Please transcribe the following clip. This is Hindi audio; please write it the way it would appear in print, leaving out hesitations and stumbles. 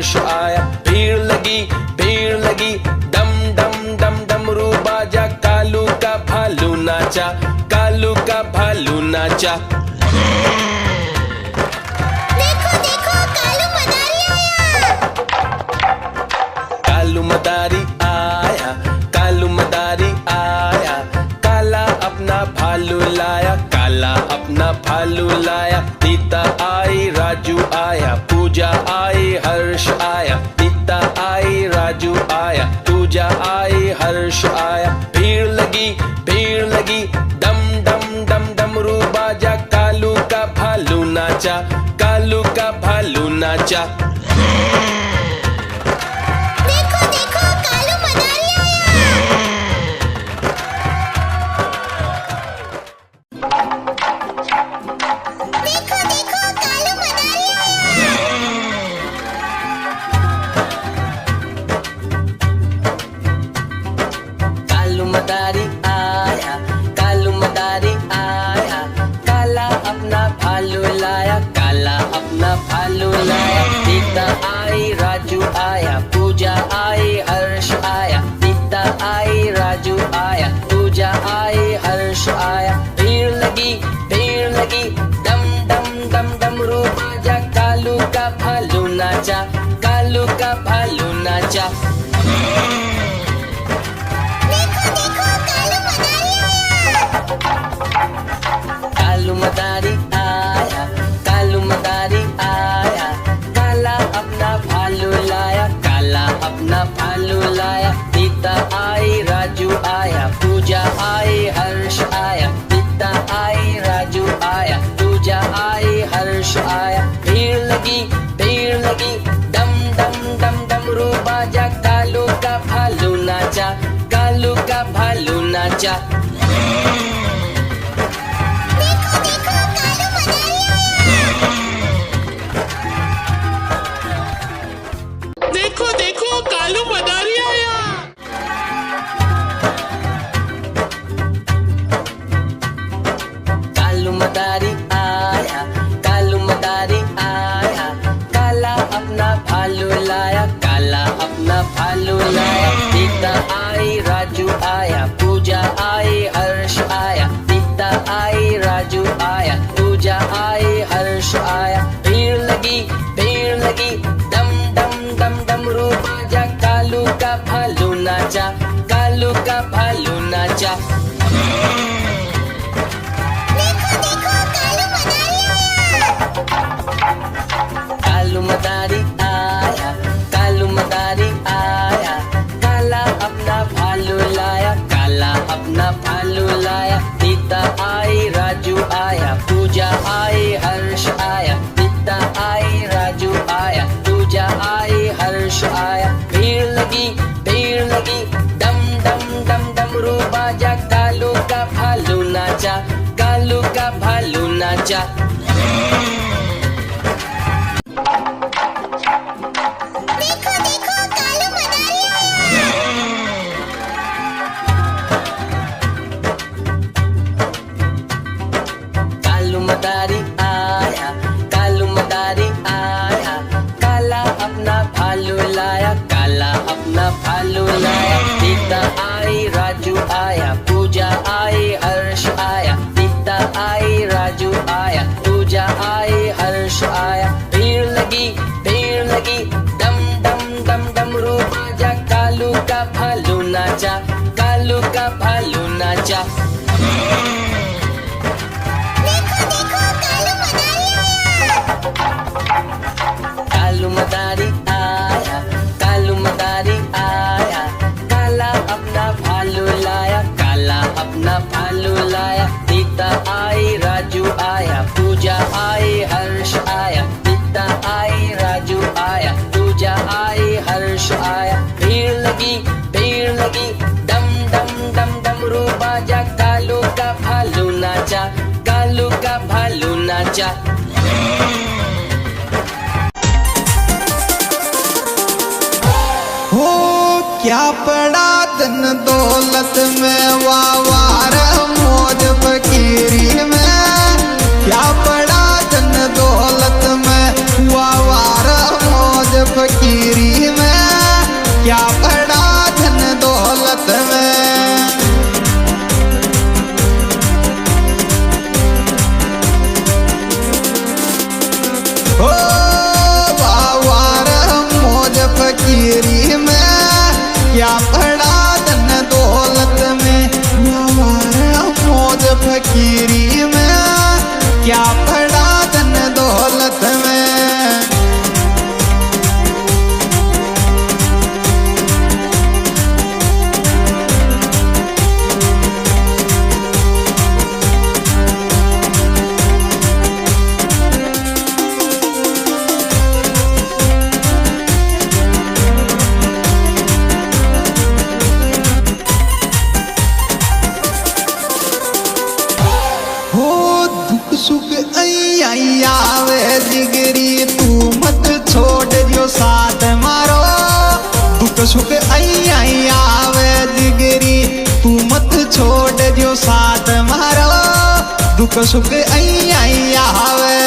हर्ष आया। भीड़ लगी डम डम डम डमरू बाजा, कालू का भालू नाचा, कालू का भालू नाचा। देखो देखो कालू मदारी आया। कालू मदारी आया, कालू मदारी आया, काला अपना भालू लाया, काला अपना भालू लाया। सीता आई राजू आया, पूजा आई हर्ष आया, सीता आई राजू आया, पूजा आई हर्ष आया। भीड़ लगी डम डम डम डमरू बाजा, कालू का भालू नाचा, कालू का भालू नाचा। देखो देखो कालू मदारी आया। देखो देखो कालू मदारी आया। कालू मदारी आया, कालू मदारी आया, काला अपना भालू लाया, काला अपना भालू लाया। सीता आई राजू आया, पूजा आई हर्ष आया, सीता आई राजू आया, पूजा आई हर्ष आया। भीड़ लगी डम डम डम डमरू बाजा, कालू का भालू नाचा, कालू का भालू नाचा। देखो देखो कालू मदारी आया। कालू मदारी आया, कालू मदारी आया, काला अपना भालू लाया, काला अपना भालू लाया। सीता आई राजू आया, पूजा आई हर्ष आया, सीता आई राजू आया, पूजा आई हर्ष आया। भीड़ लगी डम डम डम डमरू बाजा, कालू का भालू नाचा, कालू का भालू नाचा। देखो देखो कालू मदारी आया। देखो देखो कालू मदारी आया। कालू मदारी आया, कालू मदारी आया, काला अपना भालू लाया, काला अपना भालू लाया। सीता आई राजू आया, पूजा आई हर्ष आया, सीता आई राजू आया, पूजा आई हर्ष आया। भीड़ लगी डम डम डम डमरू बाजा, कालू का भालू नाचा, कालू का भालू नाचा। देखो देखो कालू मदारी आया। कालू मदारी आया, कालू मदारी आया, काला अपना भालू लाया, काला अपना भालू लाया। सीता आई राजू आया, पूजा आई हर्ष आया, सीता आई राजू आया, पूजा आई हर्ष आया। भीड़ लगी डम डम डम डमरू बाजा, कालू का भालू नाचा, कालू का भालू नाचा। देखो देखो कालू मदारी आया। कालू मदारी आया, कालू मदारी आया, काला अपना भालू लाया, काला अपना भालू लाया। सीता आई राजू आया, पूजा आई हर्ष आया, सीता आई राजू आया, पूजा आई हर्ष आया। भीड़ लगी डम डम डम डमरू बाजा, कालू का भालू नाचा, कालू का भालू नाचा। देखो देखो कालू मदारी आया। कालू मदारी आया, कालू मदारी आया, काला अपना भालू लाया, काला अपना भालू लाया। सीता आई राजू आया, पूजा आई हर्ष आया, सीता आई राजू आया, पूजा आई हर्ष आया। भीड़ लगी डम डम डम डमरू बाजा, कालू का भालू नाचा, कालू का भालू नाचा। हो क्या पड़ा धन दौलत में, वावार मौज फकीरी में। क्या पड़ा धन दौलत में, वावार मौज फकीरी सुख आई आवे जिगरी, तू मत छोड़ जो साथ मारो, दुख सुख आई आवे।